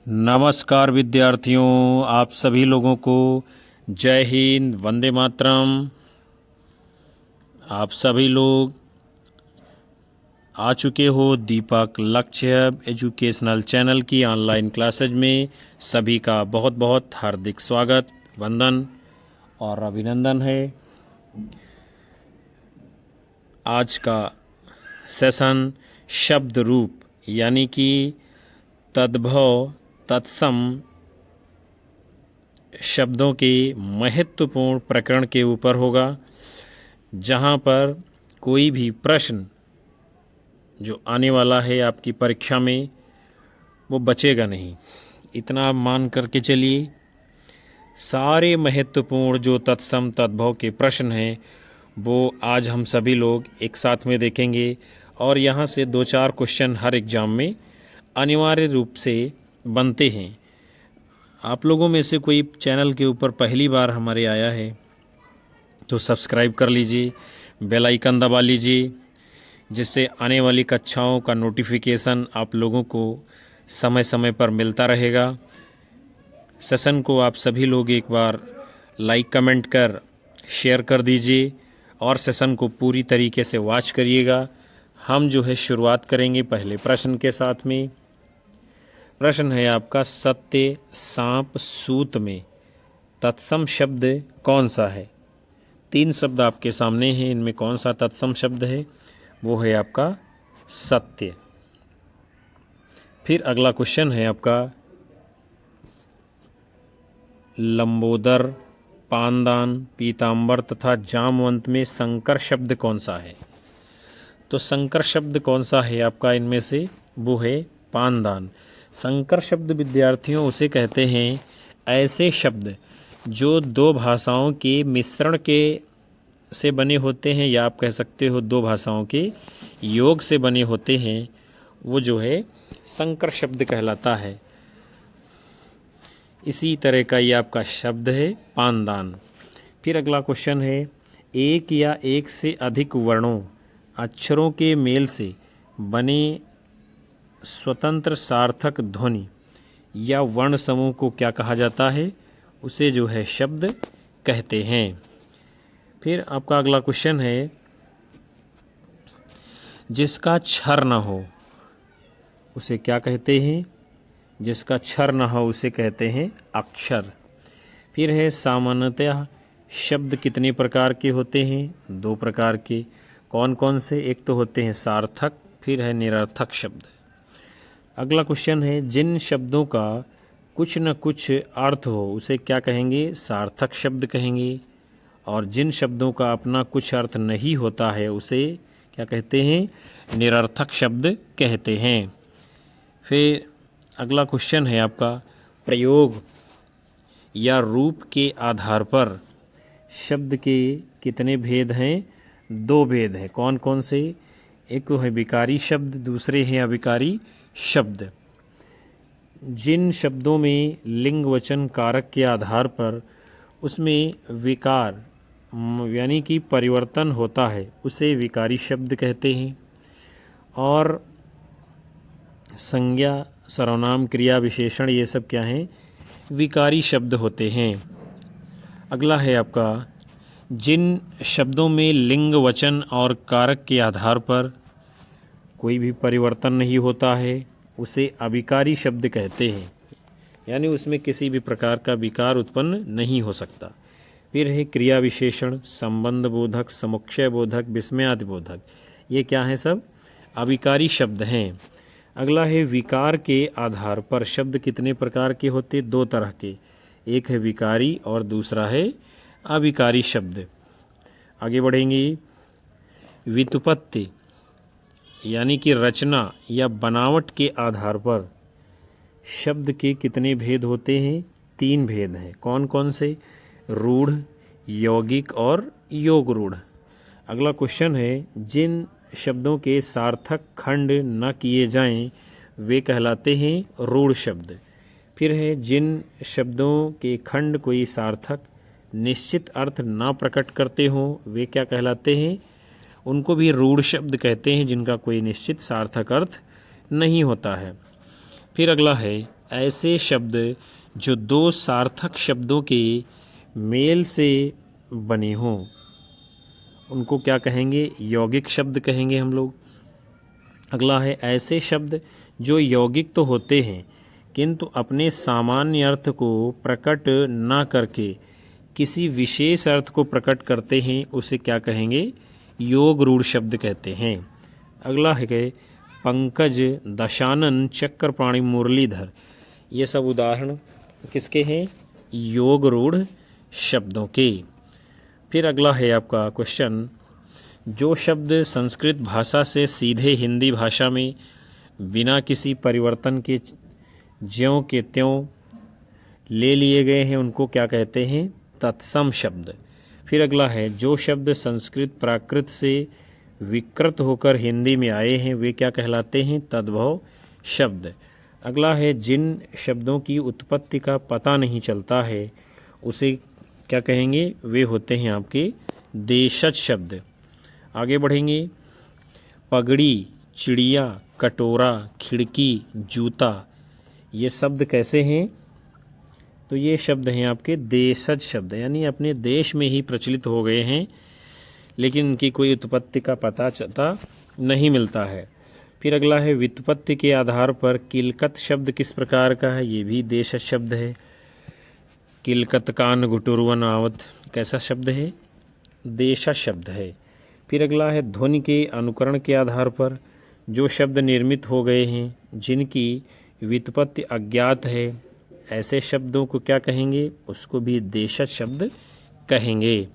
नमस्कार विद्यार्थियों, आप सभी लोगों को जय हिंद, वंदे मातरम। आप सभी लोग आ चुके हो दीपक लक्ष्य एजुकेशनल चैनल की ऑनलाइन क्लासेज में। सभी का बहुत बहुत हार्दिक स्वागत, वंदन और अभिनंदन है। आज का सेशन शब्द रूप यानी कि तद्भव तत्सम शब्दों के महत्वपूर्ण प्रकरण के ऊपर होगा, जहाँ पर कोई भी प्रश्न जो आने वाला है आपकी परीक्षा में वो बचेगा नहीं। इतना आप मान करके चलिए, सारे महत्वपूर्ण जो तत्सम तद्भव के प्रश्न हैं वो आज हम सभी लोग एक साथ में देखेंगे। और यहाँ से 2-4 क्वेश्चन हर एग्ज़ाम में अनिवार्य रूप से बनते हैं। आप लोगों में से कोई चैनल के ऊपर पहली बार हमारे आया है तो सब्सक्राइब कर लीजिए, बेल आइकन दबा लीजिए, जिससे आने वाली कक्षाओं का नोटिफिकेशन आप लोगों को समय समय पर मिलता रहेगा। सेशन को आप सभी लोग एक बार लाइक कमेंट कर शेयर कर दीजिए और सेशन को पूरी तरीके से वॉच करिएगा। हम जो है शुरुआत करेंगे पहले प्रश्न के साथ में। प्रश्न है आपका, सत्य सांप सूत में तत्सम शब्द कौन सा है? 3 शब्द आपके सामने हैं, इनमें कौन सा तत्सम शब्द है? वो है आपका सत्य। फिर अगला क्वेश्चन है आपका, लंबोदर, पानदान, पीतांबर तथा जामवंत में संकर शब्द कौन सा है? तो संकर शब्द कौन सा है आपका इनमें से? वो है पानदान। संकर शब्द विद्यार्थियों उसे कहते हैं ऐसे शब्द जो 2 भाषाओं के मिश्रण के से बने होते हैं, या आप कह सकते हो 2 भाषाओं के योग से बने होते हैं, वो जो है संकर शब्द कहलाता है। इसी तरह का ये आपका शब्द है पानदान। फिर अगला क्वेश्चन है, एक या एक से अधिक वर्णों अक्षरों के मेल से बने स्वतंत्र सार्थक ध्वनि या वर्ण समूह को क्या कहा जाता है? उसे जो है शब्द कहते हैं। फिर आपका अगला क्वेश्चन है, जिसका क्षर न हो उसे क्या कहते हैं? जिसका क्षर न हो उसे कहते हैं अक्षर। फिर है, सामान्यतः शब्द कितने प्रकार के होते हैं? 2 प्रकार के। कौन कौन से? एक तो होते हैं सार्थक, फिर है निरर्थक शब्द। अगला क्वेश्चन है, जिन शब्दों का कुछ न कुछ अर्थ हो उसे क्या कहेंगे? सार्थक शब्द कहेंगे। और जिन शब्दों का अपना कुछ अर्थ नहीं होता है उसे क्या कहते हैं? निरर्थक शब्द कहते हैं। फिर अगला क्वेश्चन है आपका, प्रयोग या रूप के आधार पर शब्द के कितने भेद हैं? 2 भेद हैं। कौन कौन से? एक तो है विकारी शब्द, दूसरे हैं अविकारी शब्द। जिन शब्दों में लिंग वचन कारक के आधार पर उसमें विकार यानी कि परिवर्तन होता है उसे विकारी शब्द कहते हैं। और संज्ञा, सर्वनाम, क्रिया, विशेषण ये सब क्या हैं? विकारी शब्द होते हैं। अगला है आपका, जिन शब्दों में लिंग वचन और कारक के आधार पर कोई भी परिवर्तन नहीं होता है उसे अविकारी शब्द कहते हैं, यानी उसमें किसी भी प्रकार का विकार उत्पन्न नहीं हो सकता। फिर है क्रिया विशेषण, संबंध बोधक, समुच्चय बोधक, विस्मयादि बोधक, ये क्या हैं? सब अविकारी शब्द हैं। अगला है, विकार के आधार पर शब्द कितने प्रकार के होते? 2 तरह के। एक है विकारी और दूसरा है अविकारी शब्द। आगे बढ़ेंगे, व्युत्पत्ति यानी कि रचना या बनावट के आधार पर शब्द के कितने भेद होते हैं? 3 भेद हैं। कौन कौन से? रूढ़, यौगिक और योग रूढ़। अगला क्वेश्चन है, जिन शब्दों के सार्थक खंड न किए जाएं वे कहलाते हैं रूढ़ शब्द। फिर है, जिन शब्दों के खंड कोई सार्थक निश्चित अर्थ ना प्रकट करते हों वे क्या कहलाते हैं? उनको भी रूढ़ शब्द कहते हैं, जिनका कोई निश्चित सार्थक अर्थ नहीं होता है। फिर अगला है ऐसे शब्द जो दो सार्थक शब्दों के मेल से बने हों, उनको क्या कहेंगे? यौगिक शब्द कहेंगे हम लोग। अगला है ऐसे शब्द जो यौगिक तो होते हैं किंतु अपने सामान्य अर्थ को प्रकट ना करके किसी विशेष अर्थ को प्रकट करते हैं, उसे क्या कहेंगे? योग रूढ़ शब्द कहते हैं। अगला है पंकज, दशानन, चक्रपाणि, मुरलीधर, ये सब उदाहरण किसके हैं? योग रूढ़ शब्दों के। फिर अगला है आपका क्वेश्चन, जो शब्द संस्कृत भाषा से सीधे हिंदी भाषा में बिना किसी परिवर्तन के ज्यों के त्यों ले लिए गए हैं, उनको क्या कहते हैं? तत्सम शब्द। फिर अगला है जो शब्द संस्कृत प्राकृत से विकृत होकर हिंदी में आए हैं, वे क्या कहलाते हैं? तद्भव शब्द। अगला है जिन शब्दों की उत्पत्ति का पता नहीं चलता है, उसे क्या कहेंगे? वे होते हैं आपके देशज शब्द। आगे बढ़ेंगे, पगड़ी, चिड़िया, कटोरा, खिड़की, जूता, ये शब्द कैसे हैं? तो ये शब्द हैं आपके देशज शब्द, यानी अपने देश में ही प्रचलित हो गए हैं, लेकिन इनकी कोई उत्पत्ति का पता चलता नहीं मिलता है। फिर अगला है व्युत्पत्ति के आधार पर किलकत शब्द किस प्रकार का है? ये भी देशज शब्द है। किलकत, कान, गुटुरवन, आवत, कैसा शब्द है? देशज शब्द है। फिर अगला है ध्वनि के अनुकरण के आधार पर जो शब्द निर्मित हो गए हैं, जिनकी व्युत्पत्ति अज्ञात है, ऐसे शब्दों को क्या कहेंगे? उसको भी देशज शब्द कहेंगे।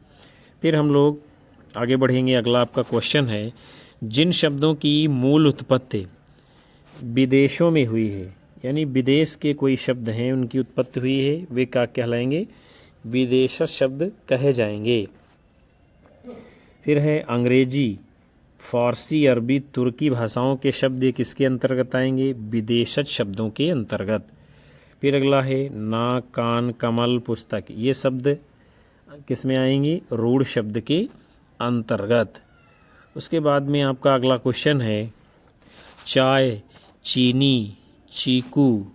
फिर हम लोग आगे बढ़ेंगे। अगला आपका क्वेश्चन है, जिन शब्दों की मूल उत्पत्ति विदेशों में हुई है, यानी विदेश के कोई शब्द हैं उनकी उत्पत्ति हुई है, वे क्या कहलाएंगे? विदेशज शब्द कहे जाएंगे। फिर है अंग्रेजी, फारसी, अरबी, तुर्की भाषाओं के शब्द ये किसके अंतर्गत आएंगे? विदेशज शब्दों के अंतर्गत। फिर अगला है नाक, कान, कमल, पुस्तक, ये शब्द किस में आएंगे? रूढ़ शब्द के अंतर्गत। उसके बाद में आपका अगला क्वेश्चन है, चाय, चीनी, चीकू,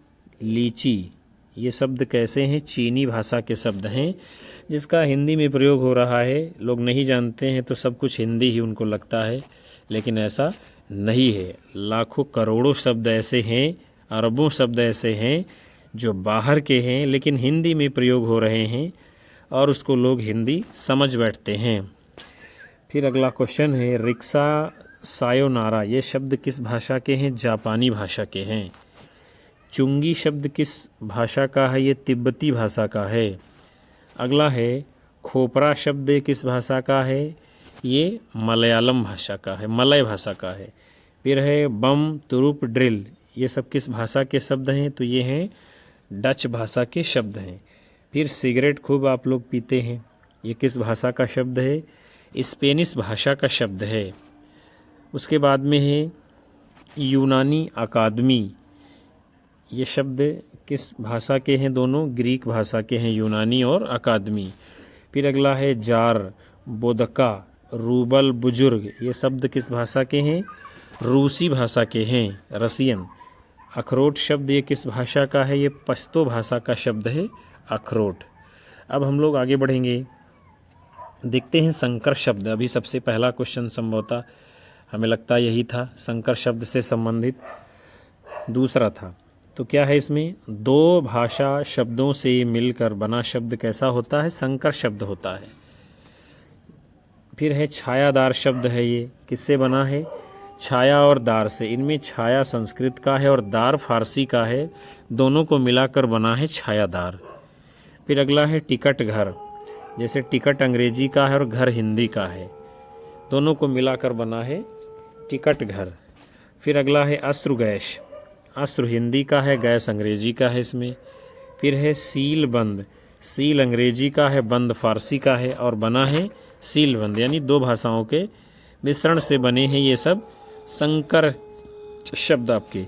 लीची, ये शब्द कैसे हैं? चीनी भाषा के शब्द हैं, जिसका हिंदी में प्रयोग हो रहा है। लोग नहीं जानते हैं तो सब कुछ हिंदी ही उनको लगता है, लेकिन ऐसा नहीं है। लाखों करोड़ों शब्द ऐसे हैं, अरबों शब्द ऐसे हैं जो बाहर के हैं लेकिन हिंदी में प्रयोग हो रहे हैं और उसको लोग हिंदी समझ बैठते हैं। फिर अगला क्वेश्चन है, रिक्शा, सायोनारा, ये शब्द किस भाषा के हैं? जापानी भाषा के हैं। चुंगी शब्द किस भाषा का है? ये तिब्बती भाषा का है। अगला है खोपरा शब्द किस भाषा का है? ये मलयालम भाषा का है, मलय भाषा का है। फिर है बम, तुरुप, ड्रिल, ये सब किस भाषा के शब्द हैं? तो ये हैं डच भाषा के शब्द हैं। फिर सिगरेट खूब आप लोग पीते हैं, ये किस भाषा का शब्द है? स्पेनिश भाषा का शब्द है। उसके बाद में है यूनानी अकादमी, ये शब्द किस भाषा के हैं? दोनों ग्रीक भाषा के हैं, यूनानी और अकादमी। फिर अगला है जार, बोदका, रूबल, बुजुर्ग, ये शब्द किस भाषा के हैं? रूसी भाषा के हैं, रसियन। अखरोट शब्द ये किस भाषा का है? ये पश्तो भाषा का शब्द है अखरोट। अब हम लोग आगे बढ़ेंगे, देखते हैं संकर शब्द। अभी सबसे पहला क्वेश्चन संभवतः हमें लगता यही था, संकर शब्द से संबंधित दूसरा था। तो क्या है इसमें? दो भाषा शब्दों से मिलकर बना शब्द कैसा होता है? संकर शब्द होता है। फिर है छायादार शब्द है, ये किससे बना है? छाया और दार से। इनमें छाया संस्कृत का है और दार फारसी का है, दोनों को मिलाकर बना है छायादार। फिर अगला है टिकट घर, जैसे टिकट अंग्रेजी का है और घर हिंदी का है, दोनों को मिलाकर बना है टिकट घर। फिर अगला है अश्रु गैस, अश्रु हिंदी का है, गैस अंग्रेजी का है इसमें। फिर है सील बंद, सील अंग्रेजी का है, बंद फारसी का है और बना है सील बंद, यानी दो भाषाओं के मिश्रण से बने हैं ये सब संकर शब्द आपके।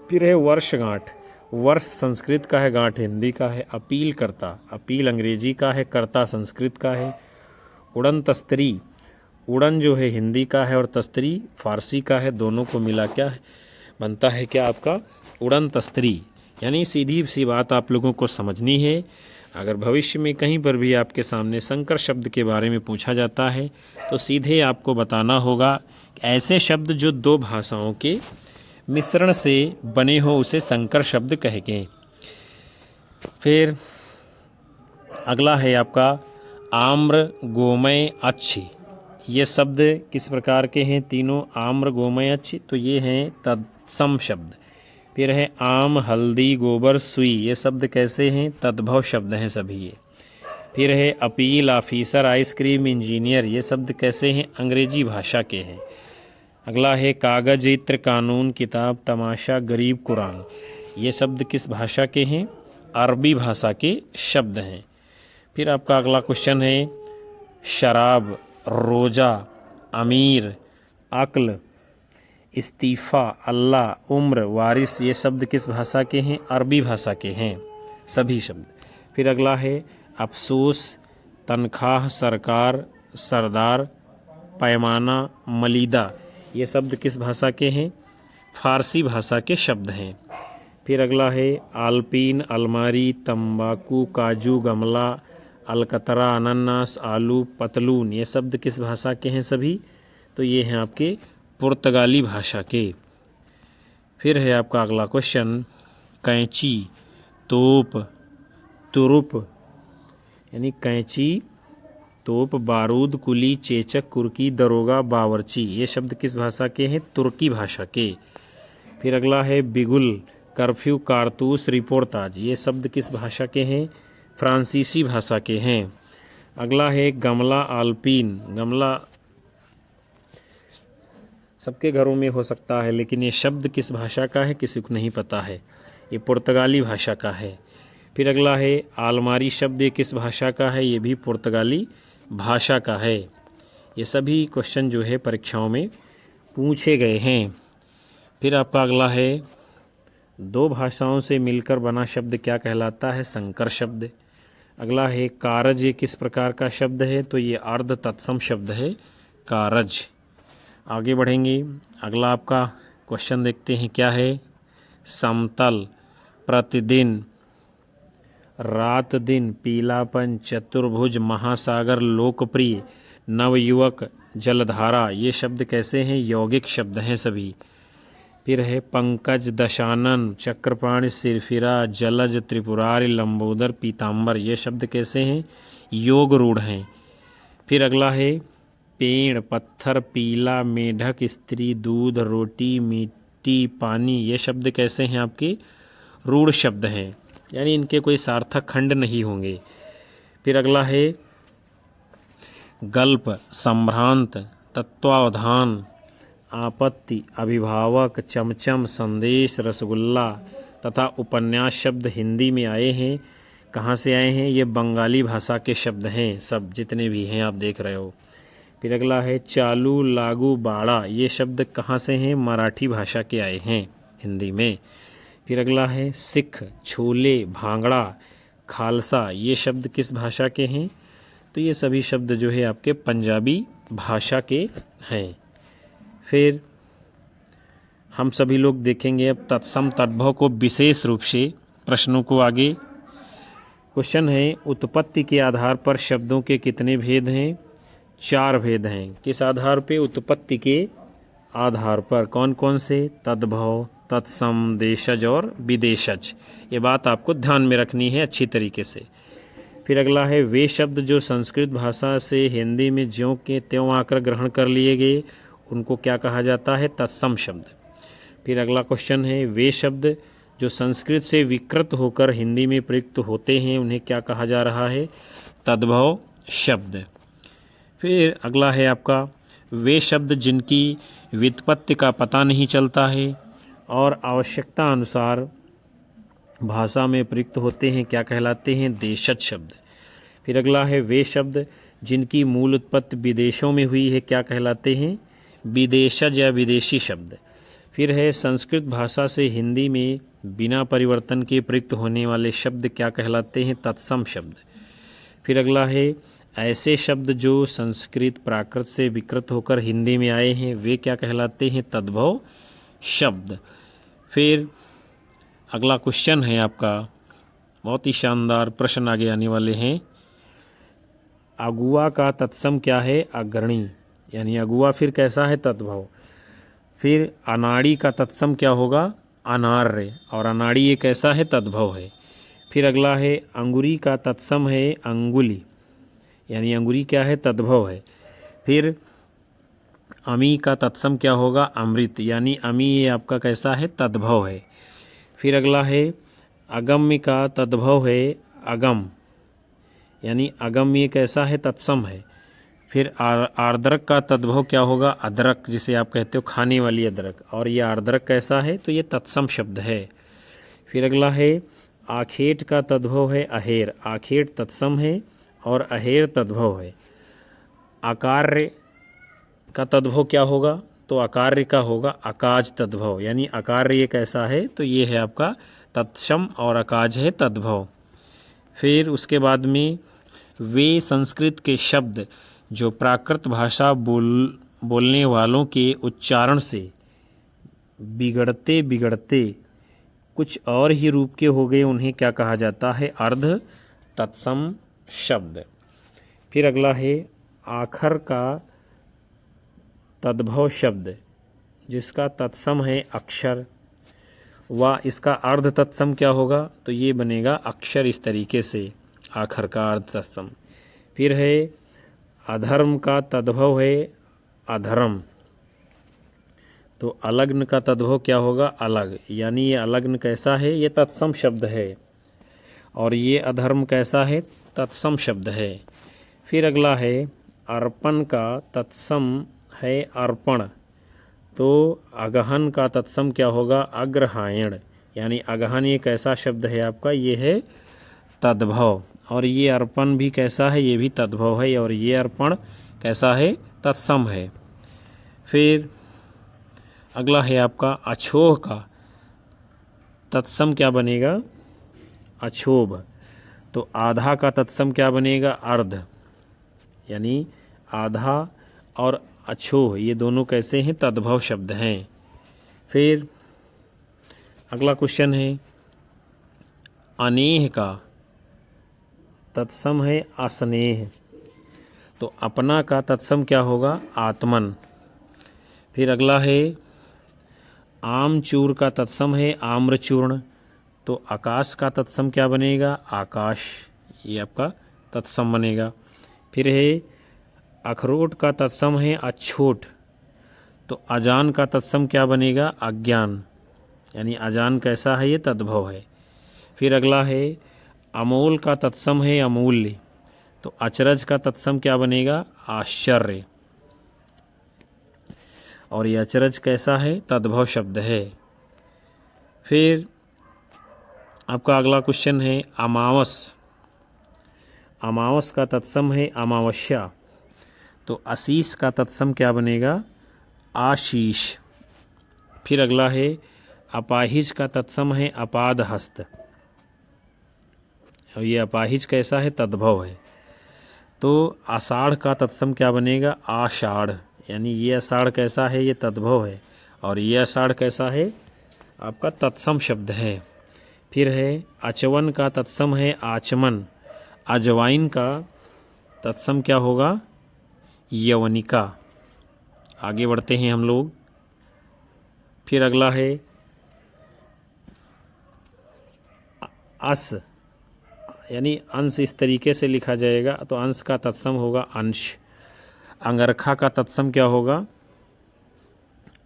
फिर है वर्षगांठ, वर्ष संस्कृत का है, गांठ हिंदी का है। अपील करता, अपील अंग्रेजी का है, करता संस्कृत का है। उड़न तस्तरी, उड़न जो है हिंदी का है और तस्तरी फारसी का है, दोनों को मिला क्या है बनता है क्या? आपका उड़ंत स्त्री, यानी सीधी सी बात आप लोगों को समझनी है। अगर भविष्य में कहीं पर भी आपके सामने संकर शब्द के बारे में पूछा जाता है तो सीधे आपको बताना होगा ऐसे शब्द जो दो भाषाओं के मिश्रण से बने हो उसे संकर शब्द कहेंगे। फिर अगला है आपका आम्र गोमय अच्छी। ये शब्द किस प्रकार के हैं? तीनों आम्र गोमय अच्छी, तो ये हैं तत्सम शब्द। फिर है आम हल्दी गोबर सुई, ये शब्द कैसे हैं? तद्भव शब्द हैं सभी ये। फिर है अपील ऑफिसर आइसक्रीम इंजीनियर, ये शब्द कैसे हैं? अंग्रेजी भाषा के हैं। अगला है कागज इत्र कानून किताब तमाशा गरीब कुरान, ये शब्द किस भाषा के हैं? अरबी भाषा के शब्द हैं। फिर आपका अगला क्वेश्चन है शराब रोज़ा अमीर अक्ल इस्तीफ़ा अल्लाह उम्र वारिस, ये शब्द किस भाषा के हैं? अरबी भाषा के हैं सभी शब्द। फिर अगला है अफसोस तनख्वाह सरकार सरदार पैमाना मलीदा, ये शब्द किस भाषा के हैं? फारसी भाषा के शब्द हैं। फिर अगला है आलपीन अलमारी तंबाकू काजू गमला अलकतरा अनानास आलू पतलून, ये शब्द किस भाषा के हैं सभी? तो ये हैं आपके पुर्तगाली भाषा के। फिर है आपका अगला क्वेश्चन कैंची तोप तुरुप, यानी कैंची तोप बारूद कुली चेचक कुर्की दरोगा बावर्ची, ये शब्द किस भाषा के हैं? तुर्की भाषा के। फिर अगला है बिगुल कर्फ्यू कारतूस रिपोर्टाज, ये शब्द किस भाषा के हैं? फ्रांसीसी भाषा के हैं। अगला है गमला आल्पीन, गमला सबके घरों में हो सकता है लेकिन ये शब्द किस भाषा का है किसी को नहीं पता है, ये पुर्तगाली भाषा का है। फिर अगला है आलमारी शब्द, ये किस भाषा का है? ये भी पुर्तगाली भाषा का है। ये सभी क्वेश्चन जो है परीक्षाओं में पूछे गए हैं। फिर आपका अगला है दो भाषाओं से मिलकर बना शब्द क्या कहलाता है? संकर शब्द। अगला है कारज, ये किस प्रकार का शब्द है? तो ये अर्ध तत्सम शब्द है कारज। आगे बढ़ेंगे, अगला आपका क्वेश्चन देखते हैं क्या है। समतल प्रतिदिन रात दिन पीलापन चतुर्भुज महासागर लोकप्रिय नवयुवक जलधारा, ये शब्द कैसे हैं? यौगिक शब्द हैं सभी। फिर है पंकज दशानन चक्रपाणि सिरफिरा जलज त्रिपुरारी लंबोदर पीताम्बर, ये शब्द कैसे हैं? योग रूढ़ हैं। फिर अगला है पेड़ पत्थर पीला मेढक स्त्री दूध रोटी मिट्टी पानी, ये शब्द कैसे हैं? आपके रूढ़ शब्द हैं, यानी इनके कोई सार्थक खंड नहीं होंगे। फिर अगला है गल्प संभ्रांत तत्वावधान आपत्ति अभिभावक चमचम संदेश रसगुल्ला तथा उपन्यास शब्द हिंदी में आए हैं। कहाँ से आए हैं? ये बंगाली भाषा के शब्द हैं सब जितने भी हैं आप देख रहे हो। फिर अगला है चालू लागू बाड़ा, ये शब्द कहाँ से हैं? मराठी भाषा के आए हैं हिंदी में। फिर अगला है सिख छोले भांगड़ा खालसा, ये शब्द किस भाषा के हैं? तो ये सभी शब्द जो है आपके पंजाबी भाषा के हैं। फिर हम सभी लोग देखेंगे अब तत्सम तद्भव को विशेष रूप से प्रश्नों को आगे। क्वेश्चन है उत्पत्ति के आधार पर शब्दों के कितने भेद हैं? 4 भेद हैं। किस आधार पे? उत्पत्ति के आधार पर। कौन कौन से? तद्भव तत्सम देशज और विदेशज, ये बात आपको ध्यान में रखनी है अच्छी तरीके से। फिर अगला है वे शब्द जो संस्कृत भाषा से हिंदी में ज्यों के त्यों आकर ग्रहण कर लिए गए उनको क्या कहा जाता है? तत्सम शब्द। फिर अगला क्वेश्चन है वे शब्द जो संस्कृत से विकृत होकर हिंदी में प्रयुक्त होते हैं उन्हें क्या कहा जा रहा है? तद्भव शब्द। फिर अगला है आपका वे शब्द जिनकी व्युत्पत्ति का पता नहीं चलता है और आवश्यकता अनुसार भाषा में प्रयुक्त होते हैं क्या कहलाते हैं? देशज शब्द। फिर अगला है वे शब्द जिनकी मूल उत्पत्ति विदेशों में हुई है क्या कहलाते हैं? विदेशज या विदेशी शब्द। फिर है संस्कृत भाषा से हिंदी में बिना परिवर्तन के प्रयुक्त होने वाले शब्द क्या कहलाते हैं? तत्सम शब्द। फिर अगला है ऐसे शब्द जो संस्कृत प्राकृत से विकृत होकर हिंदी में आए हैं वे क्या कहलाते हैं? तद्भव शब्द। फिर अगला क्वेश्चन है आपका, बहुत ही शानदार प्रश्न आगे आने वाले हैं। अगुआ का तत्सम क्या है? अग्रणी, यानी अगुआ फिर कैसा है? तद्भव। फिर अनाड़ी का तत्सम क्या होगा? अनार्य, और अनाड़ी ये कैसा है? तद्भव है। फिर अगला है अंगुरी का तत्सम है अंगुली, यानी अंगुरी क्या है? तद्भव है। फिर अमी का तत्सम क्या होगा? अमृत, यानी अमी ये आपका कैसा है? तद्भव है। फिर अगला है अगम्य का तद्भव है अगम, यानी अगम ये कैसा है? तत्सम है। फिर आर्द्रक का तद्भव क्या होगा? अदरक, जिसे आप कहते हो खाने वाली अदरक, और ये आर्द्रक कैसा है? तो ये तत्सम शब्द है। फिर अगला है आखेट का तद्भव है अहेर, आखेट तत्सम है और अहेर तद्भव है। आकार्य का तद्भव क्या होगा? तो आकार्य का होगा अकाज तद्भव, यानी आकार्य ये कैसा है? तो ये है आपका तत्सम और अकाज है तद्भव। फिर उसके बाद में वे संस्कृत के शब्द जो प्राकृत भाषा बोलने वालों के उच्चारण से बिगड़ते बिगड़ते कुछ और ही रूप के हो गए, उन्हें क्या कहा जाता है? अर्ध तत्सम शब्द। फिर अगला है आखर का तद्भव शब्द जिसका तत्सम है अक्षर, व इसका अर्ध तत्सम क्या होगा? तो ये बनेगा अक्षर, इस तरीके से आखर का अर्ध तत्सम। फिर है अधर्म का तद्भव है अधर्म, तो अलग्न का तद्भव क्या होगा? अलग, यानी ये अलग्न कैसा है? ये तत्सम शब्द है। और ये अधर्म कैसा है? तत्सम शब्द है। फिर अगला है अर्पण का तत्सम है अर्पण, तो अगहन का तत्सम क्या होगा? अग्रहायण, यानी अगहन ये कैसा शब्द है आपका? ये है तद्भव। और ये अर्पण भी कैसा है? ये भी तद्भव है। और ये अर्पण कैसा है? तत्सम है। फिर अगला है आपका अछोह का तत्सम क्या बनेगा? अछोभ, तो आधा का तत्सम क्या बनेगा? अर्ध, यानी आधा और अछोह ये दोनों कैसे हैं? तद्भव शब्द हैं। फिर अगला क्वेश्चन है अनेह का तत्सम है अस्नेह, तो अपना का तत्सम क्या होगा? आत्मन। फिर अगला है आमचूर का तत्सम है आम्रचूर्ण, तो आकाश का तत्सम क्या बनेगा? आकाश, ये आपका तत्सम बनेगा। फिर है अखरोट का तत्सम है अछोट, तो अजान का तत्सम क्या बनेगा? अज्ञान, यानी अजान कैसा है? ये तद्भव है। फिर अगला है अमोल का तत्सम है अमूल्य, तो अचरज का तत्सम क्या बनेगा? आश्चर्य, और ये अचरज कैसा है? तद्भव शब्द है। फिर आपका अगला क्वेश्चन है अमावस, अमावस का तत्सम है अमावस्या, तो आशीष का तत्सम क्या बनेगा? आशीष। फिर अगला है अपाहिज का तत्सम है अपादहस्त, और ये अपाहिज कैसा है? तद्भव है। तो आषाढ़ का तत्सम क्या बनेगा? आषाढ़, यानी ये आषाढ़ कैसा है? ये तद्भव है। और ये आषाढ़ कैसा है? आपका तत्सम शब्द है। फिर है अचवन का तत्सम है आचमन, अजवाइन का तत्सम क्या होगा? यवनिका। आगे बढ़ते हैं हम लोग। फिर अगला है अस, यानी अंश इस तरीके से लिखा जाएगा, तो अंश का तत्सम होगा अंश। अंगरखा का तत्सम क्या होगा?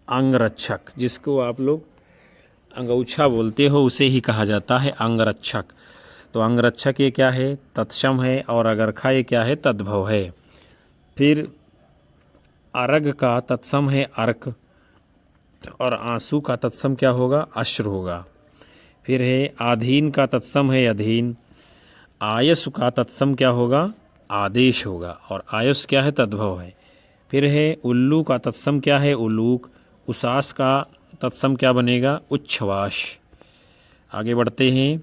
अंगरक्षक, जिसको आप लोग अंगौछा बोलते हो उसे ही कहा जाता है अंगरक्षक। तो अंगरक्षक ये क्या है? तत्सम है। और अगरखा ये क्या है? तद्भव है। फिर अरग का तत्सम है अर्क, और आंसू का तत्सम क्या होगा? अश्रु होगा। फिर है आधीन का तत्सम है अधीन, आयसु का तत्सम क्या होगा? आदेश होगा। और आयुष क्या है? तद्भव है। फिर है उल्लू का तत्सम क्या है? उलूक। उसास का तत्सम क्या बनेगा? उच्छ्वास। आगे बढ़ते हैं।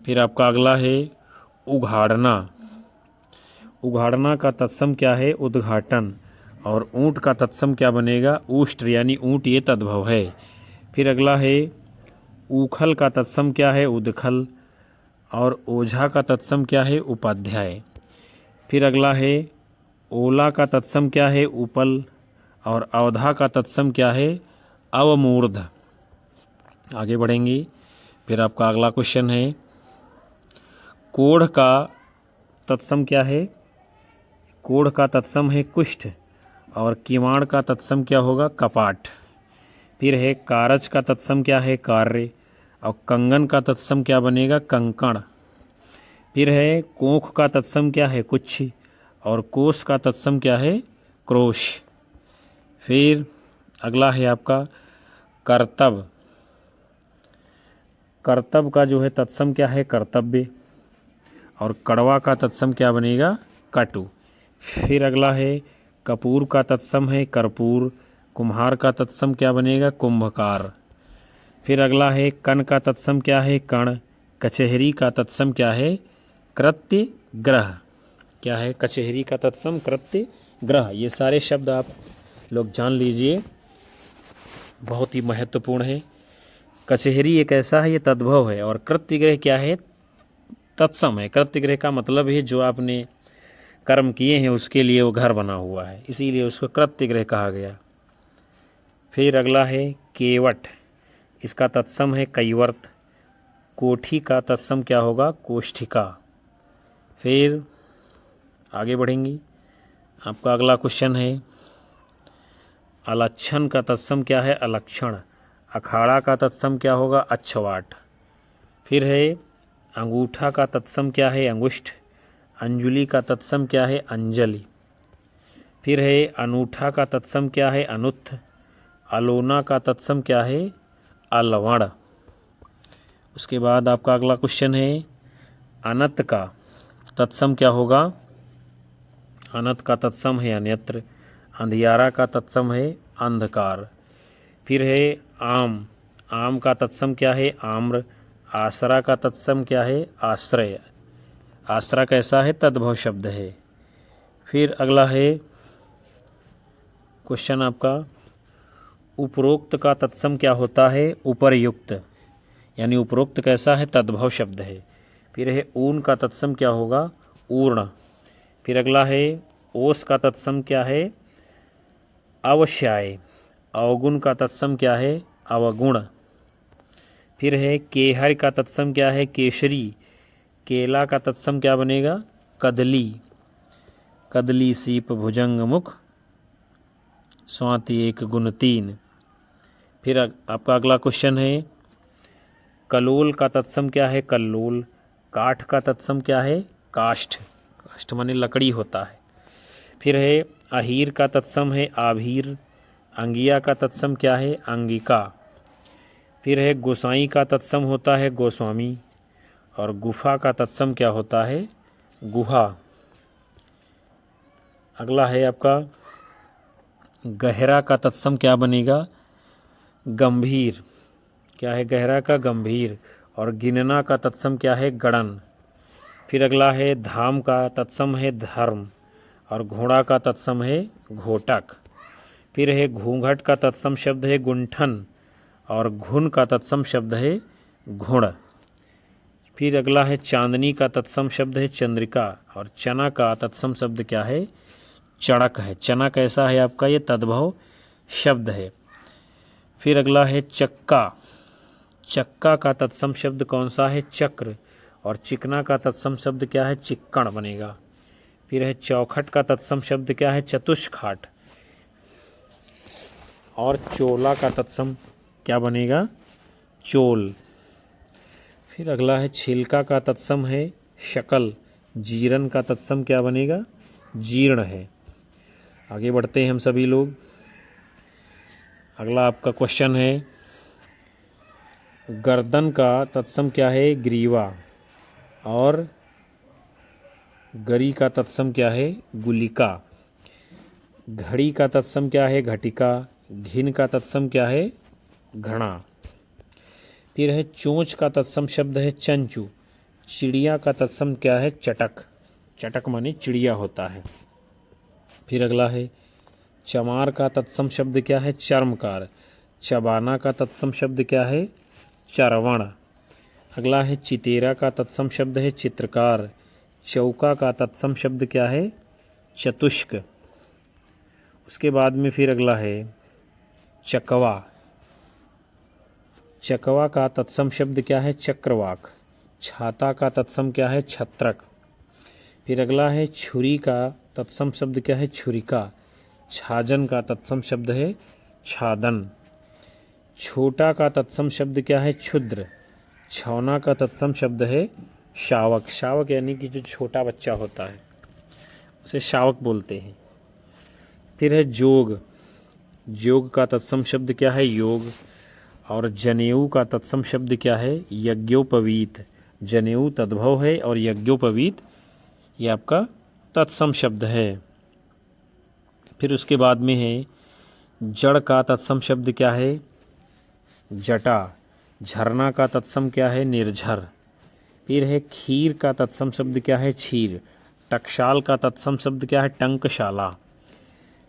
फिर आपका अगला है उघाड़ना, उघाड़ना का तत्सम क्या है? उद्घाटन। और ऊँट का तत्सम क्या बनेगा? ऊष्ट्र, यानी ऊँट ये तद्भव है। फिर अगला है ऊखल का तत्सम क्या है? उदखल। और ओझा का तत्सम क्या है? उपाध्याय। फिर अगला है ओला का तत्सम क्या है? उपल। और अवधा का तत्सम क्या है? अवमूर्ध। आगे बढ़ेंगे। फिर आपका अगला क्वेश्चन है कोढ़ का तत्सम क्या है? कोढ़ का तत्सम है कुष्ठ। और किवाड़ का तत्सम क्या होगा? कपाट। फिर है कारज का तत्सम क्या है? कार्य। और कंगन का तत्सम क्या बनेगा? कंकण। फिर है कोख का तत्सम क्या है? कुच्छी। और कोष का तत्सम क्या है? क्रोश। फिर अगला है आपका कर्तव्य। कर्तव्य का जो है तत्सम क्या है? कर्तव्य। और कड़वा का तत्सम क्या बनेगा? कटु। फिर अगला है कपूर का तत्सम है कर्पूर। कुम्हार का तत्सम क्या बनेगा? कुंभकार। फिर अगला है कण का तत्सम क्या है? कण। कचहरी का तत्सम क्या है? कृत्य ग्रह। क्या है कचहरी का तत्सम? कृत्य ग्रह। ये सारे शब्द आप लोग जान लीजिए, बहुत ही महत्वपूर्ण है। कचहरी एक ऐसा है, ये तद्भव है। और कृत्य ग्रह क्या है? तत्सम है। कृत्य ग्रह का मतलब है जो आपने कर्म किए हैं उसके लिए वो घर बना हुआ है, इसीलिए उसको कृत्य ग्रह कहा गया। फिर अगला है केवट। इसका तत्सम है कैवर्त। कोठी का तत्सम क्या होगा? कोष्ठिका। फिर आगे बढ़ेंगे। आपका अगला क्वेश्चन है अलक्षण का तत्सम क्या है? अलक्षण। अखाड़ा का तत्सम क्या होगा? अच्छवाट। फिर है अंगूठा का तत्सम क्या है? अंगुष्ठ। अंजुलि का तत्सम क्या है? अंजलि। फिर है अनूठा का तत्सम क्या है? अनुत्थ। अलोना का तत्सम क्या है? अलवण। उसके बाद आपका अगला क्वेश्चन है अनत का तत्सम क्या होगा? अनत का तत्सम है अन्यत्र। अंधियारा का तत्सम है अंधकार। फिर है आम। आम का तत्सम क्या है? आम्र। आसरा का तत्सम क्या है? आश्रय। आसरा कैसा है? तद्भव शब्द है। फिर अगला है क्वेश्चन आपका उपरोक्त का तत्सम क्या होता है? उपरयुक्त। यानी उपरोक्त कैसा है? तद्भव शब्द है। फिर है ऊन का तत्सम क्या होगा? ऊर्ण। फिर अगला है ओस का तत्सम क्या है? अवश्याय। अवगुण का तत्सम क्या है? अवगुण। फिर है केहर का तत्सम क्या है? केसरी। केला का तत्सम क्या बनेगा? कदली। कदली सीप भुजंग मुख स्वाति एक गुण तीन। फिर आपका अगला क्वेश्चन है कलोल का तत्सम क्या है? कल्लोल। काठ का तत्सम क्या है? काष्ठ। काष्ठ माने लकड़ी होता है। फिर है अहीर का तत्सम है आभीर। अंगिया का तत्सम क्या है? अंगिका। फिर है गोसाई का तत्सम होता है गोस्वामी। और गुफा का तत्सम क्या होता है? गुहा। अगला है आपका गहरा का तत्सम क्या बनेगा? गंभीर। क्या है गहरा का? गंभीर। और गिनना का तत्सम क्या है? गणन। फिर अगला है धाम का तत्सम है धर्म। और घोड़ा का तत्सम है घोटक। फिर है घूंघट का तत्सम शब्द है गुंठन। और घुन का तत्सम शब्द है घुण। फिर अगला है चांदनी का तत्सम शब्द है चंद्रिका। और चना का तत्सम शब्द क्या है? चड़क है। चना कैसा है आपका? ये तद्भव शब्द है। फिर अगला है चक्का। चक्का का तत्सम शब्द कौन सा है? चक्र। और चिकना का तत्सम शब्द क्या है? चिक्कण बनेगा। फिर है चौखट का तत्सम शब्द क्या है? चतुष्खाट। और चोला का तत्सम क्या बनेगा? चोल। फिर अगला है छिलका का तत्सम है शकल। जीरन का तत्सम क्या बनेगा? जीर्ण है। आगे बढ़ते हैं हम सभी लोग। अगला आपका क्वेश्चन है गर्दन का तत्सम क्या है? ग्रीवा। और गरी का तत्सम क्या है? गुलिका। घड़ी का तत्सम क्या है? घटिका। घिन का तत्सम क्या है? घड़ा। फिर है चोंच का तत्सम शब्द है चंचू। चिड़िया का तत्सम क्या है? चटक। चटक माने चिड़िया होता है। फिर अगला है चमार का तत्सम शब्द क्या है? चर्मकार। चबाना का तत्सम शब्द क्या है? चरवण। अगला है चितेरा का तत्सम शब्द है चित्रकार। चौका का तत्सम शब्द क्या है? चतुष्क। उसके बाद में फिर अगला है चकवा। चकवा का तत्सम शब्द क्या है? चक्रवाक। छाता का तत्सम क्या है? छत्रक। फिर अगला है छुरी का तत्सम शब्द क्या है? छुरिका। छाजन का तत्सम शब्द है छादन। छोटा का तत्सम शब्द क्या है? क्षुद्र। छौना का तत्सम शब्द है शावक। शावक यानी कि जो छोटा बच्चा होता है उसे शावक बोलते हैं। फिर है जोग। जोग का तत्सम शब्द क्या है? योग। और जनेऊ का तत्सम शब्द क्या है? यज्ञोपवीत। जनेऊ तद्भव है और यज्ञोपवीत ये आपका तत्सम शब्द है। फिर उसके बाद में है जड़ का तत्सम शब्द क्या है? जटा। झरना का तत्सम क्या है? निर्झर। फिर है खीर का तत्सम शब्द क्या है? क्षीर। टकसाल का तत्सम शब्द क्या है? टंकशाला।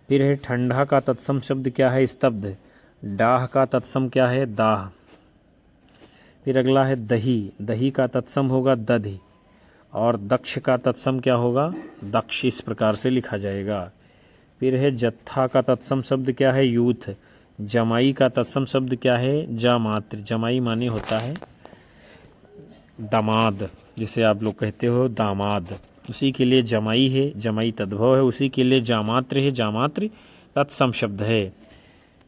फिर है ठंडा का तत्सम शब्द क्या है? स्तब्ध। डाह का तत्सम क्या है? दाह। फिर अगला है दही। दही का तत्सम होगा दधि। और दक्ष का तत्सम क्या होगा? दक्ष। इस प्रकार से लिखा जाएगा। फिर है जत्था का तत्सम शब्द क्या है? यूथ। जमाई का तत्सम शब्द क्या है? जामात्र। जमाई माने होता है दामाद, जिसे आप लोग कहते हो दामाद, उसी के लिए जमाई है, जमाई तद्भव है, उसी के लिए जामात्र है, जामात्र तत्सम शब्द है।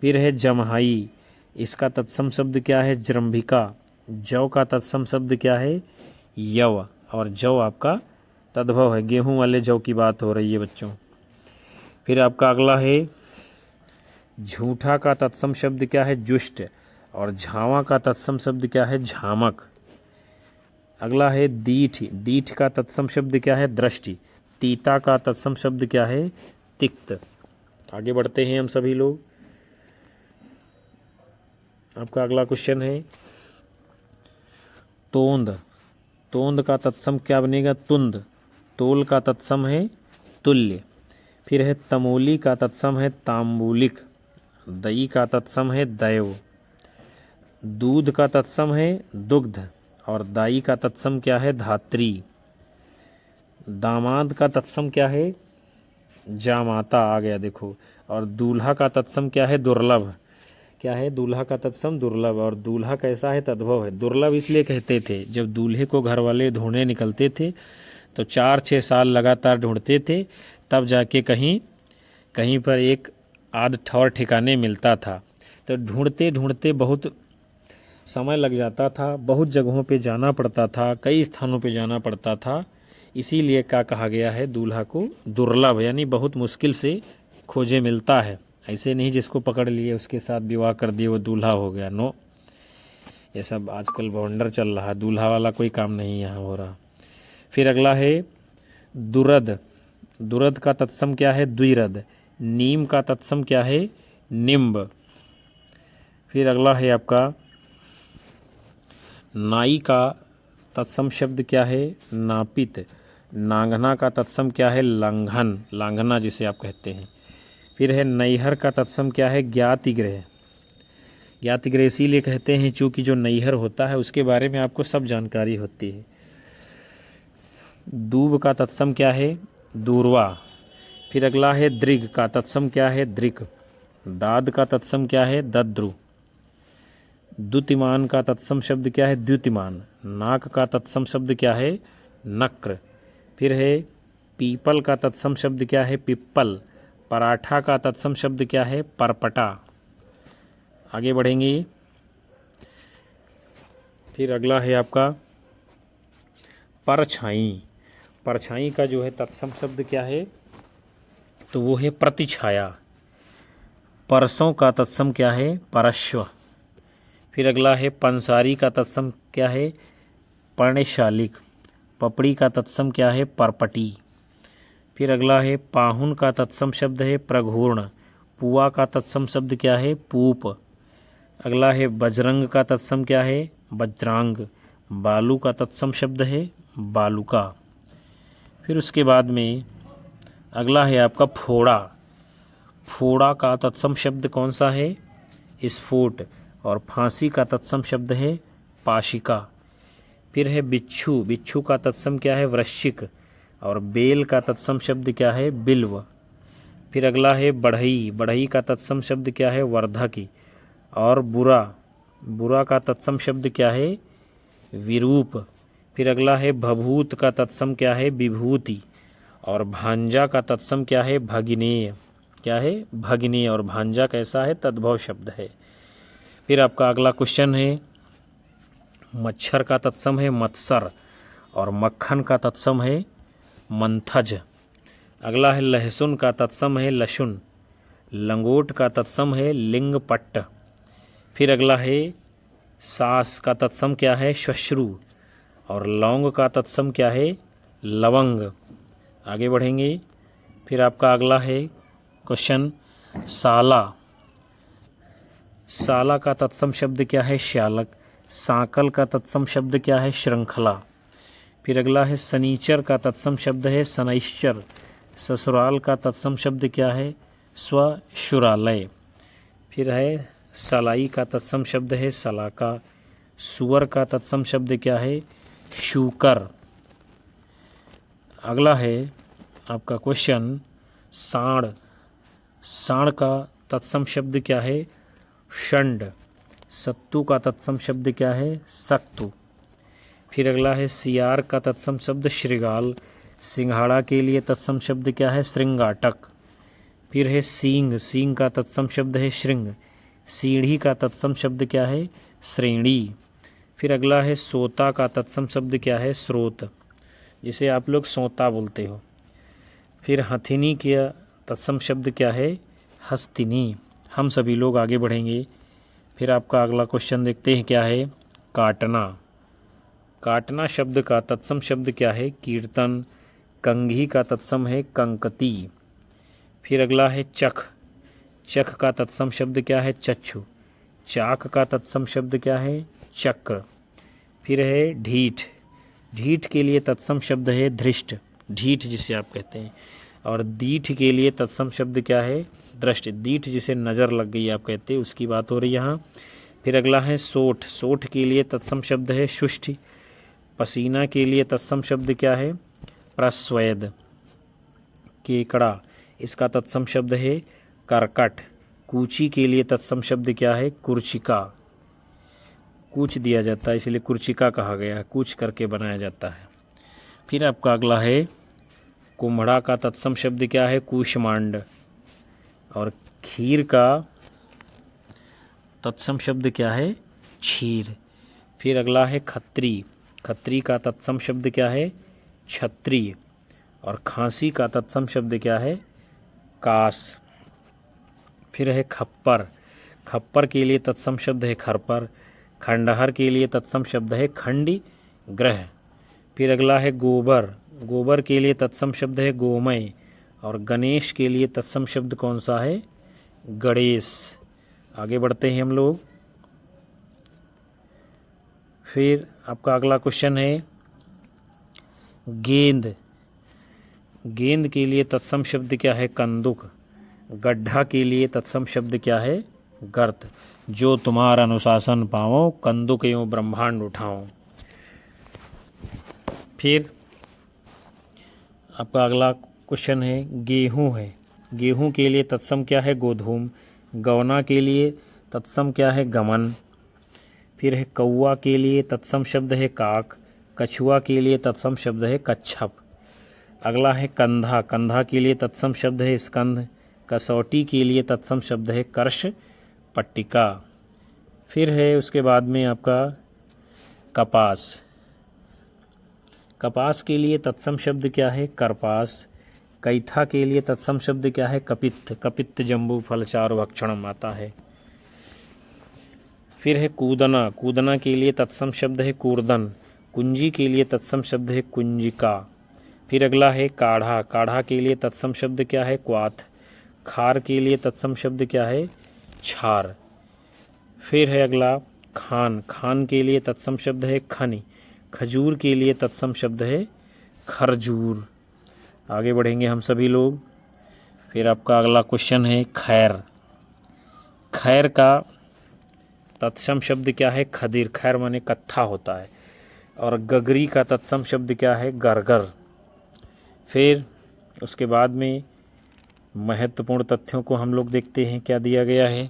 फिर है जमहाई। इसका तत्सम शब्द क्या है? जृंभिका। जौ का तत्सम शब्द क्या है? यव। और जौ आपका तद्भव है, गेहूं वाले जौ की बात हो रही है बच्चों। फिर आपका अगला है झूठा का तत्सम शब्द क्या है? जुष्ट। और झावा का तत्सम शब्द क्या है? झामक। अगला है दीठ। दीठ का तत्सम शब्द क्या है? दृष्टि। तीता का तत्सम शब्द क्या है? तिक्त। आगे बढ़ते हैं हम सभी लोग। आपका अगला क्वेश्चन है तोंद। तोंद का तत्सम क्या बनेगा? तुंद। तोल का तत्सम है तुल्य। फिर है तमोली का तत्सम है तांबूलिक। दई का तत्सम है दैव। दूध का तत्सम है दुग्ध। और दाई का तत्सम क्या है? धात्री। दामाद का तत्सम क्या है? जामाता। आ गया देखो। और दूल्हा का तत्सम क्या है? दुर्लभ। क्या है? दूल्हा का तत्सम दुर्लभ। और दूल्हा कैसा है? तद्भव है। दुर्लभ इसलिए कहते थे, जब दूल्हे को घर वाले ढूंढने निकलते थे तो 4-6 साल लगातार ढूंढते थे, तब जाके कहीं पर एक आध ठौर ठिकाने मिलता था। तो ढूंढते ढूंढते बहुत समय लग जाता था, बहुत जगहों पे जाना पड़ता था, कई स्थानों पे जाना पड़ता था। इसीलिए क्या कहा गया है? दूल्हा को दुर्लभ, यानी बहुत मुश्किल से खोजे मिलता है। ऐसे नहीं जिसको पकड़ लिए उसके साथ विवाह कर दिए वो दूल्हा हो गया। नो, ये सब आजकल बवंडर चल रहा है, दूल्हा वाला कोई काम नहीं यहाँ हो रहा। फिर अगला है दुरद। दुरद का तत्सम क्या है? द्विरद। नीम का तत्सम क्या है? निम्ब। फिर अगला है आपका नाई का तत्सम शब्द क्या है? नापित। नांगना का तत्सम क्या है? लांघन, लांघना जिसे आप कहते हैं। फिर है नैहर का तत्सम क्या है? ज्ञातिगृह। ज्ञातिगृह इसीलिए कहते हैं चूँकि जो नैहर होता है उसके बारे में आपको सब जानकारी होती है। दूब का तत्सम क्या है? दूर्वा। फिर अगला है दृग का तत्सम क्या है? दृक। दाद का तत्सम क्या है? दद्रु। द्युतिमान का तत्सम शब्द क्या है? द्युतिमान। नाक का तत्सम शब्द क्या है? नक्र। फिर है पीपल का तत्सम शब्द क्या है? पिप्पल। पराठा का तत्सम शब्द क्या है? परपटा। आगे बढ़ेंगे। फिर अगला है आपका परछाई। परछाई का जो है तत्सम शब्द क्या है? तो वो है प्रतिछाया। परसों का तत्सम क्या है? परश्व। फिर अगला है पंसारी का तत्सम क्या है? पर्णशालिक। पपड़ी का तत्सम क्या है? परपटी। फिर अगला है पाहुन का तत्सम शब्द है? प्रघूर्ण। पुआ का तत्सम शब्द क्या है? पूप। अगला है बजरंग का तत्सम क्या है? वज्रांग। बालू का तत्सम शब्द है? बालुका। फिर उसके बाद में अगला है आपका फोड़ा। फोड़ा का तत्सम शब्द कौन सा है? स्फोट। और फांसी का तत्सम शब्द है? पाशिका। फिर है बिच्छू, बिच्छू का तत्सम क्या है? वृश्चिक। और बेल का तत्सम शब्द क्या है? बिल्व। फिर अगला है बढ़ई, बढ़ई का तत्सम शब्द क्या है? वर्धकी। और बुरा, बुरा का तत्सम शब्द क्या है? विरूप। फिर अगला है भभूत का तत्सम क्या है? विभूति। और भांजा का तत्सम क्या है? भगिनेय। क्या है? भगिनेय। और भांजा कैसा है? तद्भव शब्द है। फिर आपका अगला क्वेश्चन है मच्छर का तत्सम है मत्सर। और मक्खन का तत्सम है मंथज। अगला है लहसुन का तत्सम है लशुन। लंगोट का तत्सम है लिंगपट्ट। फिर अगला है सास का तत्सम क्या है? श्वश्रु। और लौंग का तत्सम क्या है? लवंग। आगे बढ़ेंगे। फिर आपका अगला है क्वेश्चन साला, साला का तत्सम शब्द क्या है? श्यालक। सांकल का तत्सम शब्द क्या है? श्रृंखला। फिर अगला है शनीचर का तत्सम शब्द है शनैश्चर। ससुराल का तत्सम शब्द क्या है? स्वशुरालय। फिर है सलाई का तत्सम शब्द है सलाका। सुअर का तत्सम शब्द क्या है? शूकर। अगला है आपका क्वेश्चन साँड़, साँड़ का तत्सम शब्द क्या है? षंड। सत्तू का तत्सम शब्द क्या है? सक्तु। फिर अगला है सियार का तत्सम शब्द श्रृगाल। सिंघाड़ा के लिए तत्सम शब्द क्या है? श्रृंगाटक। फिर है सींग, सींग का तत्सम शब्द है श्रृंग। सीढ़ी का तत्सम शब्द क्या है? श्रेणी। फिर अगला है सोता का तत्सम शब्द क्या है? स्रोत, जिसे आप लोग सोता बोलते हो। फिर हथिनी का तत्सम शब्द क्या है? हस्तिनी। हम सभी लोग आगे बढ़ेंगे। फिर आपका अगला क्वेश्चन देखते हैं क्या है? काटना, काटना शब्द का तत्सम शब्द क्या है? कीर्तन। कंघी का तत्सम है कंकती। फिर अगला है चख, चख का तत्सम शब्द क्या है? चक्षु। चाक का तत्सम शब्द क्या है? चक्र। फिर है ढीठ, ढीठ के लिए तत्सम शब्द है धृष्ट, ढीठ जिसे आप कहते हैं। और दीठ के लिए तत्सम शब्द क्या है? दृष्ट। दीठ जिसे नज़र लग गई आप कहते हैं, उसकी बात हो रही यहाँ। फिर अगला है सोठ, सोठ के लिए तत्सम शब्द है शुष्टि। पसीना के लिए तत्सम शब्द क्या है? प्रस्वेद। केकड़ा, इसका तत्सम शब्द है करकट। कूची के लिए तत्सम शब्द क्या है? कुर्चिका। कूच दिया जाता है इसलिए कुर्चिका कहा गया है, कूच करके बनाया जाता है। फिर आपका अगला है कुम्हड़ा का तत्सम शब्द क्या है? कूष्मांड। और खीर का तत्सम शब्द क्या है? क्षीर। फिर अगला है खत्री, खत्री का तत्सम शब्द क्या है? क्षत्रिय। और खांसी का तत्सम शब्द क्या है? कास। फिर है खप्पर, खप्पर के लिए तत्सम शब्द है खरपर। खंडहर के लिए तत्सम शब्द है खंडी ग्रह। फिर अगला है गोबर, गोबर के लिए तत्सम शब्द है गोमय। और गणेश के लिए तत्सम शब्द कौन सा है? गणेश। आगे बढ़ते हैं हम लोग। फिर आपका अगला क्वेश्चन है गेंद, गेंद के लिए तत्सम शब्द क्या है? कंदुक। गड्ढा के लिए तत्सम शब्द क्या है? गर्त। जो तुम्हारा अनुशासन पाओ, कंदुक एवं ब्रह्मांड उठाओ। फिर आपका अगला क्वेश्चन है गेहूँ है, गेहूँ के लिए तत्सम क्या है? गोधूम। गौना के लिए तत्सम क्या है? गमन। फिर है कौआ के लिए तत्सम शब्द है काक। कछुआ के लिए तत्सम शब्द है कच्छप। अगला है कंधा, कंधा के लिए तत्सम शब्द है स्कंध। कसौटी के लिए तत्सम शब्द है कर्ष पट्टिका। फिर है उसके बाद में आपका कपास, कपास के लिए तत्सम शब्द क्या है? करपास। कैथा के लिए तत्सम शब्द क्या है? कपित्थ, कपित्थ जम्बू फल चारु भक्षणम आता है। फिर है कूदना, कूदना के लिए तत्सम शब्द है कूर्दन। कुंजी के लिए तत्सम शब्द है कुंजिका। फिर अगला है काढ़ा, काढ़ा के लिए तत्सम शब्द क्या है? क्वाथ। खार के लिए तत्सम शब्द क्या है? छार। फिर है अगला खान, खान के लिए तत्सम शब्द है खनि। खजूर के लिए तत्सम शब्द है खरजूर। आगे बढ़ेंगे हम सभी लोग। फिर आपका अगला क्वेश्चन है खैर, खैर का तत्सम शब्द क्या है? खदिर, खैर माने कत्था होता है। और गगरी का तत्सम शब्द क्या है? गरगर। फिर उसके बाद में महत्वपूर्ण तथ्यों को हम लोग देखते हैं, क्या दिया गया है।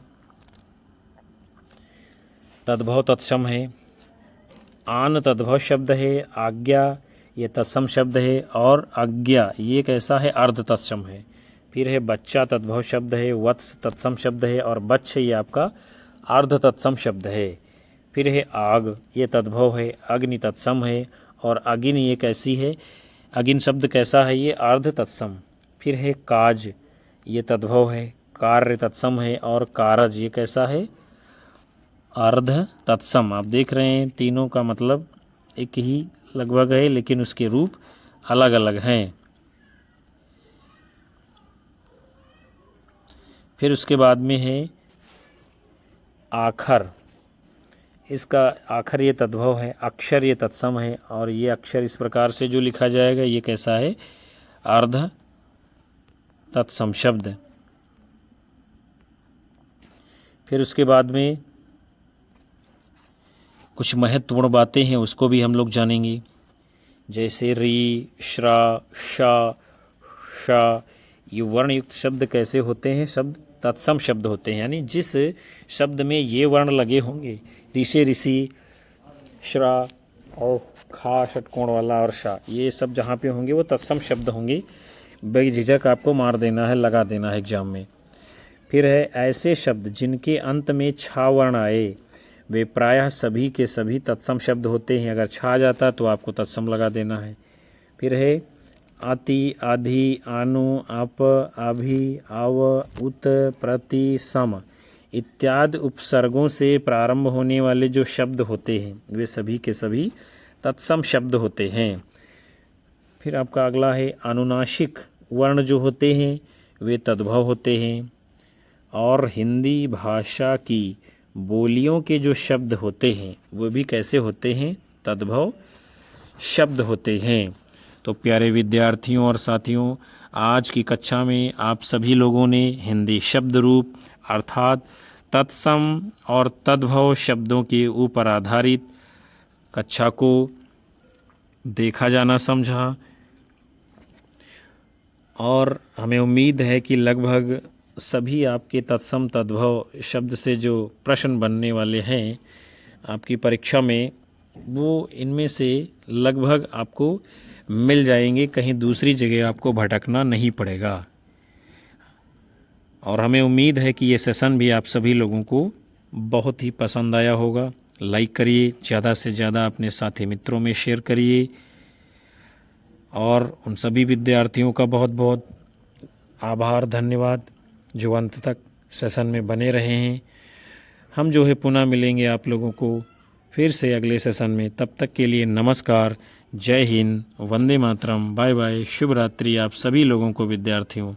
तद्भव तत्सम है, आन तद्भव शब्द है, आज्ञा ये तत्सम शब्द है, और आज्ञा ये कैसा है? अर्ध तत्सम है। फिर है बच्चा तद्भव शब्द है, वत्स तत्सम शब्द है, और बच्छ ये आपका अर्ध तत्सम शब्द है। फिर है आग ये तद्भव है, अग्नि तत्सम है, और अगिन ये कैसी है? अगिन शब्द कैसा है? ये अर्ध तत्सम। फिर है काज ये तद्भव है, कार्य तत्सम है, और कारज ये कैसा है? अर्ध तत्सम। आप देख रहे हैं तीनों का मतलब एक ही लगभग है, लेकिन उसके रूप अलग अलग हैं। फिर उसके बाद में है आखर, इसका आखर ये तद्भव है, अक्षर ये तत्सम है, और ये अक्षर इस प्रकार से जो लिखा जाएगा ये कैसा है? अर्ध तत्सम शब्द। फिर उसके बाद में कुछ महत्वपूर्ण बातें हैं, उसको भी हम लोग जानेंगे। जैसे री, श्रा, शा, शा, ये वर्णयुक्त शब्द कैसे होते हैं? शब्द तत्सम शब्द होते हैं, यानी जिस शब्द में ये वर्ण लगे होंगे, ऋषि ऋषि, श्रा और खा षटकोण वाला और शा, ये सब जहाँ पे होंगे वो तत्सम शब्द होंगे। बेझिझक आपको मार देना है, लगा देना है एग्जाम में। फिर है ऐसे शब्द जिनके अंत में छा वर्ण आए, वे प्रायः सभी के सभी तत्सम शब्द होते हैं। अगर छा जाता तो आपको तत्सम लगा देना है। फिर है आति, आधि, आनु, आप, आभि, आव, उत, प्रति, सम इत्यादि उपसर्गों से प्रारंभ होने वाले जो शब्द होते हैं वे सभी के सभी तत्सम शब्द होते हैं। फिर आपका अगला है अनुनासिक वर्ण जो होते हैं वे तद्भव होते हैं, और हिंदी भाषा की बोलियों के जो शब्द होते हैं वो भी कैसे होते हैं? तद्भव शब्द होते हैं। तो प्यारे विद्यार्थियों और साथियों, आज की कक्षा में आप सभी लोगों ने हिंदी शब्द रूप अर्थात तत्सम और तद्भव शब्दों के ऊपर आधारित कक्षा को देखा जाना समझा, और हमें उम्मीद है कि लगभग सभी आपके तत्सम तद्भव शब्द से जो प्रश्न बनने वाले हैं आपकी परीक्षा में, वो इनमें से लगभग आपको मिल जाएंगे, कहीं दूसरी जगह आपको भटकना नहीं पड़ेगा। और हमें उम्मीद है कि ये सेशन भी आप सभी लोगों को बहुत ही पसंद आया होगा। लाइक करिए, ज़्यादा से ज़्यादा अपने साथी मित्रों में शेयर करिए, और उन सभी विद्यार्थियों का बहुत बहुत आभार, धन्यवाद जो अंत तक सेशन में बने रहे हैं। हम जो है पुनः मिलेंगे आप लोगों को फिर से अगले सेशन में। तब तक के लिए नमस्कार, जय हिंद, वंदे मातरम, बाय बाय, शुभ रात्रि आप सभी लोगों को विद्यार्थियों।